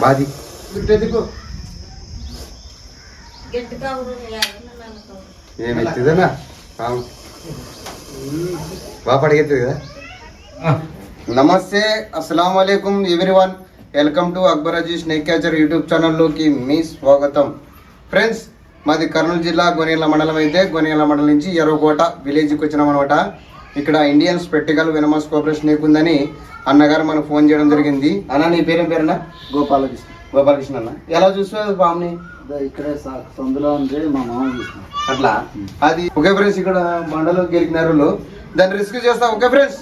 బాది ఏమెత్తిదనా బాగా పడిగెత్తది కదా. నమస్తే, అస్సలం వాలేకుం everyone. Welcome to Akbar Aziz snake catcher YouTube ఛానల్లోకి మీ స్వాగతం. ఫ్రెండ్స్, మాది కర్నూలు జిల్లా గోనేల మండలం అయితే గోనేల మండలం నుంచి ఎర్రకోట విలేజ్కి వచ్చినాం అనమాట. ఇక్కడ Indian spectacled venomous cooperation snake ఉందని అన్నగారు మనకు ఫోన్ చేయడం జరిగింది. అన్న, నీ పేరేం పేరన్నా? గోపాలకృష్ణ. గోపాలకృష్ణ అన్న. ఎలా చూస్తావు పాముని? ఇక్కడే సందులో ఉంది, మా మామ చూసిన. అట్లా అది ఓకే ఫ్రెండ్స్. ఇక్కడ మండలో గెలికినారు, దాన్ని రిస్క్ చేస్తా. ఓకే ఫ్రెండ్స్,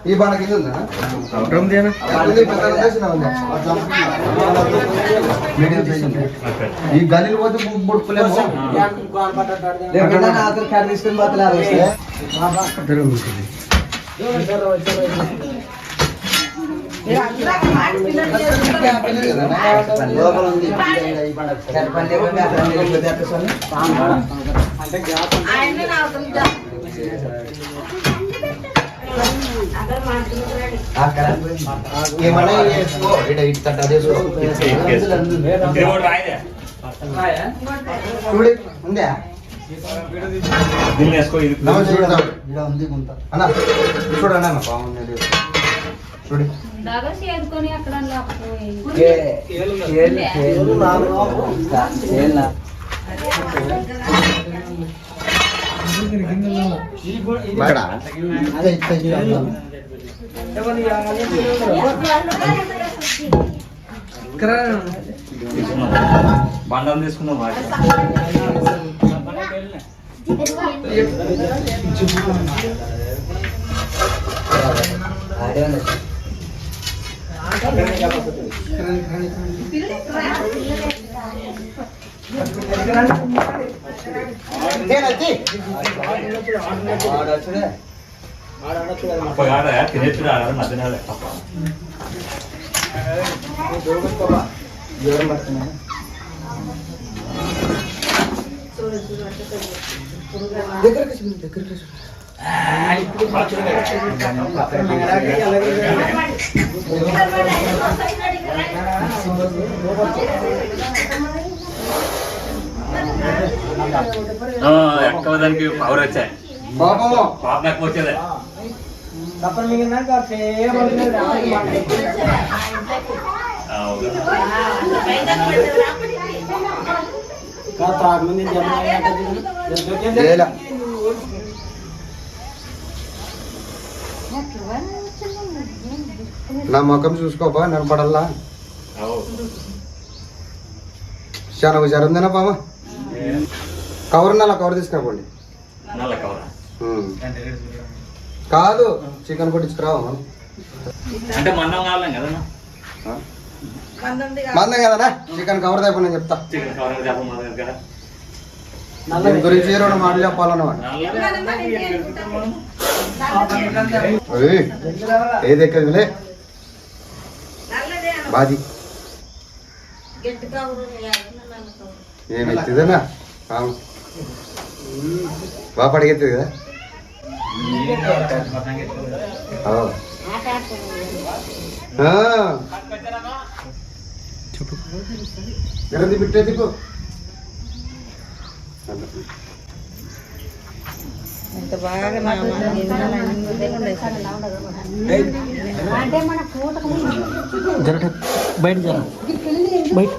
ఈ బాణ కింద ఉందా? ఈ గలీలు పోతే బుడుపులేమో. ఏమన్నా ఉందా? చూడండి అన్న, బాగుంది. చూడు బండం తీసుకున్నాం. తినేస్తున్నా మధ్యనాలే ఎక్కువ దానికి పవర్ వచ్చాయి. పాపం ఎక్కువ వచ్చేదే. నా ముఖం చూసుకోపా, నిలబడల్లా. చాలా హుషారు ఉందేనా పామా? కవర్ నల్ల కవర్ తీసుకురాపోండి. కాదు, చికెన్ కొట్టించుకురావా? అంటే మందం కావాలి కదా, మందం కదనా? చికెన్ కవర్ తప్ప నేను చెప్తా. దీని గురించి రెండు మాటలు చెప్పాలన్నమాట. ఏది ఎక్కదిలే బాది ఏమెత్తిదనా బాగా పడిగెత్తది కదా. జరంది బిట్టే దిక్కు. ఎంత బాగా బయట బయట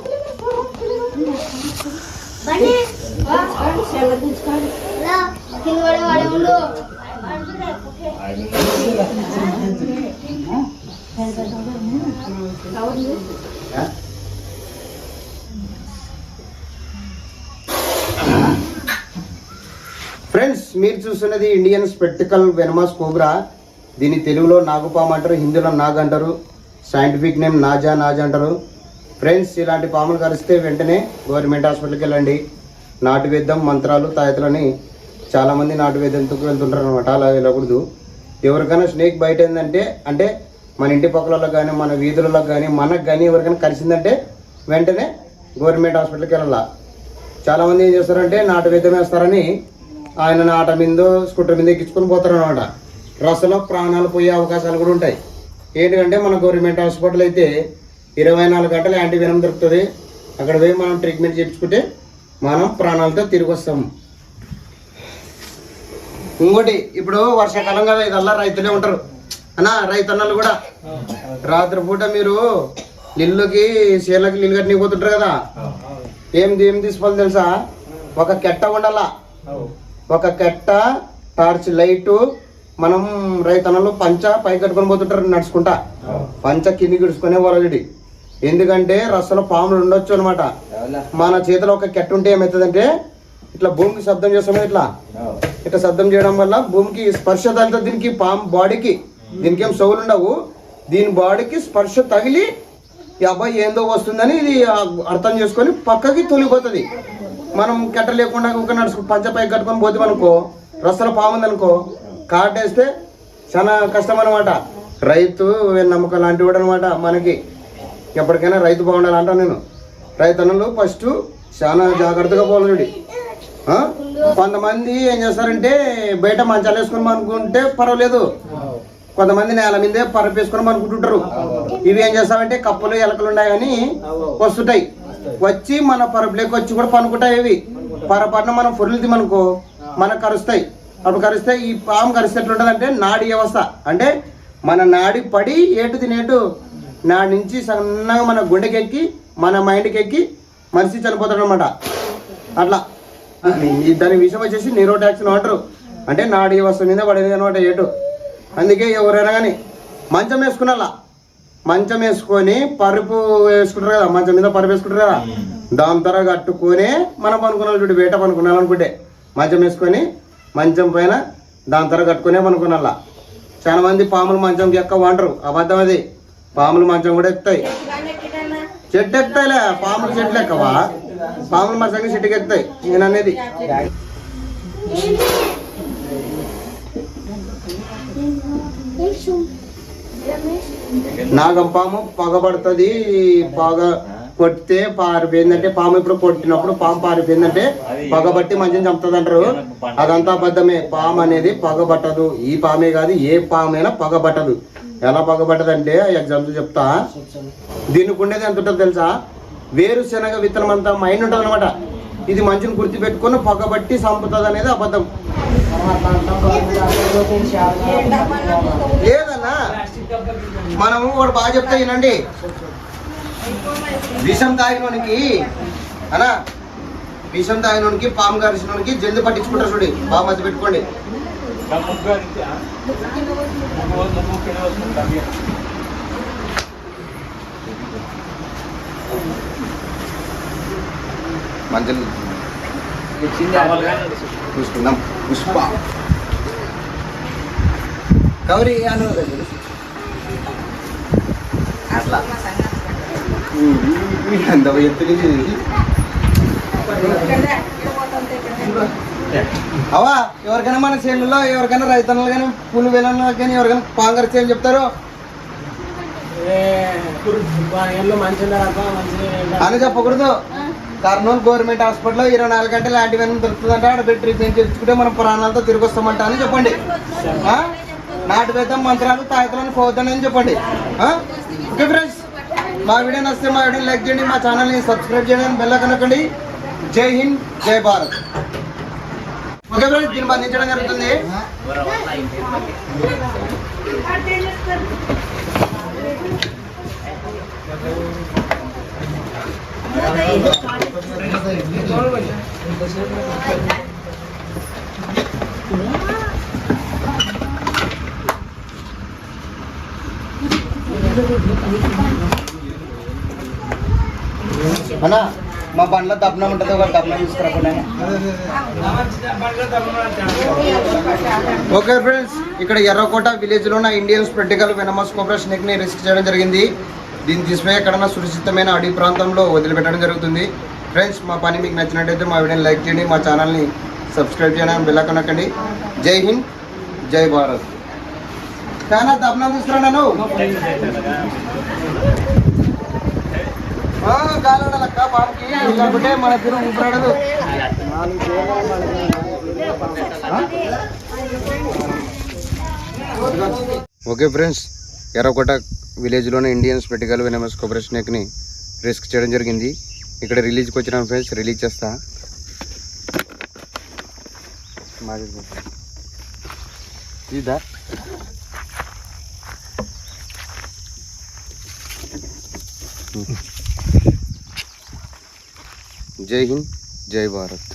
ఫ్రెండ్స్, మీరు చూస్తున్నది ఇండియన్ స్పెక్టికల్ వెనమస్ కోబ్రా. దీన్ని తెలుగులో నాగుపాము అంటారు, హిందీలో నాగ్ అంటారు, సైంటిఫిక్ నేమ్ నాజా అంటారు. ఫ్రెండ్స్, ఇలాంటి పాములు కరిస్తే వెంటనే గవర్నమెంట్ హాస్పిటల్కి వెళ్ళండి. నాటు వేద్దాం, మంత్రాలు, తాయతులని చాలామంది నాటు వేద్యంతో వెళ్తుంటారు అనమాట. అలా వెళ్ళకూడదు. ఎవరికైనా స్నేక్ బయట ఏంటంటే అంటే మన ఇంటి పక్కలలో కానీ మన వీధులలో కానీ మనకు కానీ ఎవరికైనా కలిసిందంటే వెంటనే గవర్నమెంట్ హాస్పిటల్కి వెళ్ళాలా. చాలామంది ఏం చేస్తారంటే నాటు వేద్యం వేస్తారని ఆయన ఆట మీద స్కూటర్ మీద ఎక్కించుకొని పోతారు అనమాట. రసలో ప్రాణాలు పోయే అవకాశాలు కూడా ఉంటాయి. ఏంటంటే మన గవర్నమెంట్ హాస్పిటల్ అయితే 24 గంటలు యాంటీవెనం దొరుకుతుంది. అక్కడ పోయి మనం ట్రీట్మెంట్ చేయించుకుంటే మనం ప్రాణాలతో తిరిగి వస్తాం. ఇంకోటి ఇప్పుడు వర్షాకాలం కదా, ఇదల్లా రైతులే ఉంటారు అన్నా. రైతన్నలు కూడా రాత్రిపూట మీరు నీళ్ళకి చేలకి నీళ్ళు కట్టి పోతుంటారు కదా, ఏం తీసుకోవాలి తెలుసా? ఒక కెట్ట ఉండాలా, ఒక కెట్ట, టార్చ్ లైటు. మనం రైతన్నలు పంచ పై కట్టుకొని పోతుంటారు నడుచుకుంటా, పంచ కింది గిడుచుకునే వరగడి. ఎందుకంటే రసలో పాములు ఉండొచ్చు అనమాట. మన చేతిలో ఒక కెట్ట ఉంటే ఏమవుతుందంటే ఇట్లా భూమికి శబ్దం చేస్తాము, ఇట్లా శబ్దం చేయడం వల్ల భూమికి స్పర్శ తగులుతుంది. దీనికి పాము బాడీకి, దీనికి ఏం చెవులు ఉండవు, దీని బాడీకి స్పర్శ తగిలి ఈ అబ్బాయి ఏందో వస్తుందని ఇది అర్థం చేసుకొని పక్కకి తొలిపోతుంది. మనం కెట్ట లేకుండా ఒక నడుచుకు పంచపై కట్టుకొని పోతాం అనుకో, రసలో పాము ఉందనుకో, కాటేస్తే చాలా కష్టం అనమాట. రైతు నమ్మకం లాంటి వాడు అనమాట. మనకి ఎప్పటికైనా రైతు బాగుండాలంటా నేను. రైతన్నలు ఫస్ట్ చాలా జాగ్రత్తగా పోవాలి. కొంతమంది ఏం చేస్తారంటే బయట మంచాలు వేసుకొని అనుకుంటే పర్వాలేదు, కొంతమంది నేల మీదే పరపేసుకొని అనుకుంటుంటారు. ఇవి ఏం చేస్తామంటే కప్పులు ఎలకలు ఉన్నాయని వస్తుంటాయి, వచ్చి మన పరపులోకి వచ్చి కూడా పనుకుంటాయి. ఇవి పొరపాటున మనం ఫుర్లు తిమనుకో మనకు కరుస్తాయి. అప్పుడు కరిస్తే ఈ పాము కరిస్తే ఎట్లుంటుందంటే నాడి వ్యవస్థ అంటే మన నాడి పడి ఏటు తినేటు నాడి నుంచి సన్నగా మన గుండెకి ఎక్కి మన మైండ్కి ఎక్కి మనిషి చనిపోతాడు అనమాట. అట్లా దాని విషయం వచ్చేసి న్యూరోటాక్సిన్ అంటారు. అంటే నాడి వ్యవస్థ మీద పడేది అనమాట ఏటు. అందుకే ఎవరైనా కానీ మంచం వేసుకున్నా, మంచం వేసుకొని పరుపు వేసుకుంటారు కదా, మంచం మీద పరుపు వేసుకుంటారు కదా, దాని తర కట్టుకొని మనం పనుకున్నాం చూడు. వేట పనుకున్నాం అనుకుంటే మంచం వేసుకొని మంచం పైన దాని తర కట్టుకునే పనుకున్నా. చాలా మంది పాములు మంచం ఎక్కవ అంటారు, అబద్ధం అది. పాములు మంచం కూడా ఎక్కుతాయి, చెట్టు ఎక్కుతాయిలే. పాములు చెట్లు ఎక్కవా, పాములు మంచంగా చెట్టుకి ఎక్కుతాయి. నేను అనేది నాగం పాము పగబడుతుంది. పగ కొట్టితే పారిపోయిందంటే పాము ఇప్పుడు కొట్టినప్పుడు పాము పారిపోయిందంటే పగబట్టి మంచిగా చంపుతుంది అంటారు. అదంతా అబద్ధమే. పాము అనేది పగబట్టదు. ఈ పామే కాదు, ఏ పామైనా పగబట్టదు. ఎలా పగబట్టదు అంటే ఎగ్జాంపుల్ చెప్తా. దీనికి ఉండేది ఎంత ఉంటుంది తెలుసా? వేరుశనగ విత్తనం అంతా మైండ్ ఉంటుంది అనమాట. ఇది మంచిని గుర్తు పెట్టుకొని పగబట్టి చంపుతుంది అనేది అబద్ధం. లేదన్నా మనము వాడు బాగా చెప్తా వినండి. విషం తాగినోనికి అనా, విషం తాగినోనికి పాము గారిసినోనికి జల్ది పట్టించుకుంటారు చూడి. బాగా మధ్య పెట్టుకోండి. మంజలు చూసుకుందాం. పుష్ప గౌరీ అను అట్లా ఎంత ఎత్తు అవా. ఎవరికైనా మన చేనుల్లో ఎవరికైనా రైతన్నలు కానీ పూలు వేలల్లో కానీ ఎవరికైనా పాంగర్ చేయని చెప్తారు అని చెప్పకూడదు. కర్నూలు గవర్నమెంట్ హాస్పిటల్లో 24 గంటలు యాంటీవెనం దొరుకుతుందంటే ఆడ పెట్టి ట్రీట్మెంట్ చేసుకుంటే మనం ప్రాణాలతో తిరిగి వస్తామంట అని చెప్పండి. నాటు వేద్దాం మంత్రాలు తాయతలను పోవద్దని చెప్పండి. ఓకే ఫ్రెండ్స్, మా వీడియో నచ్చితే మా వీడియోని లైక్ చేయండి, మా ఛానల్ని సబ్స్క్రైబ్ చేయండి, బెల్ ఐకాన్ నొక్కండి. జై హింద్, జై భారత్. ఓకే ఫ్రెండ్స్, దీన్ని బంధించడం జరుగుతుంది. అన్నా మా బండ్లో దప్పనం ఉంటుంది, ఒక దప్పనం తీసుకురాకుండా. ఓకే ఫ్రెండ్స్, ఇక్కడ ఎర్రకోట విలేజ్లో ఉన్న ఇండియన్ స్పెక్టికల్ వెనమస్ కోబ్రా స్నేక్ని రెస్క్యూ చేయడం జరిగింది. దీన్ని తీసుకుని ఎక్కడన్నా సురక్షితమైన అడవి ప్రాంతంలో వదిలిపెట్టడం జరుగుతుంది. ఫ్రెండ్స్, మా పని మీకు నచ్చినట్టయితే మా వీడియోని లైక్ చేయండి, మా ఛానల్ని సబ్స్క్రైబ్ చేయడానికి బెల్ ఐకాన్ నొక్కండి. జై హింద్, జై భారత్. కానీ దప్పనం తీసుకురాను గాలడలక్క పాపకి లేకుంటే మన తిరుగు ఊపిరాడదు. ఓకే ఫ్రెండ్స్, ఎర్రకోట విలేజ్లోనే ఇండియన్ స్పెటికల్ వెనమస్ కోబ్రా స్నేక్ని రెస్క్యూ చేయడం జరిగింది. ఇక్కడ రిలీజ్కి వచ్చిన ఫ్రెండ్స్ రిలీజ్ చేస్తా. ఇదా జై హింద్, జై భారత్.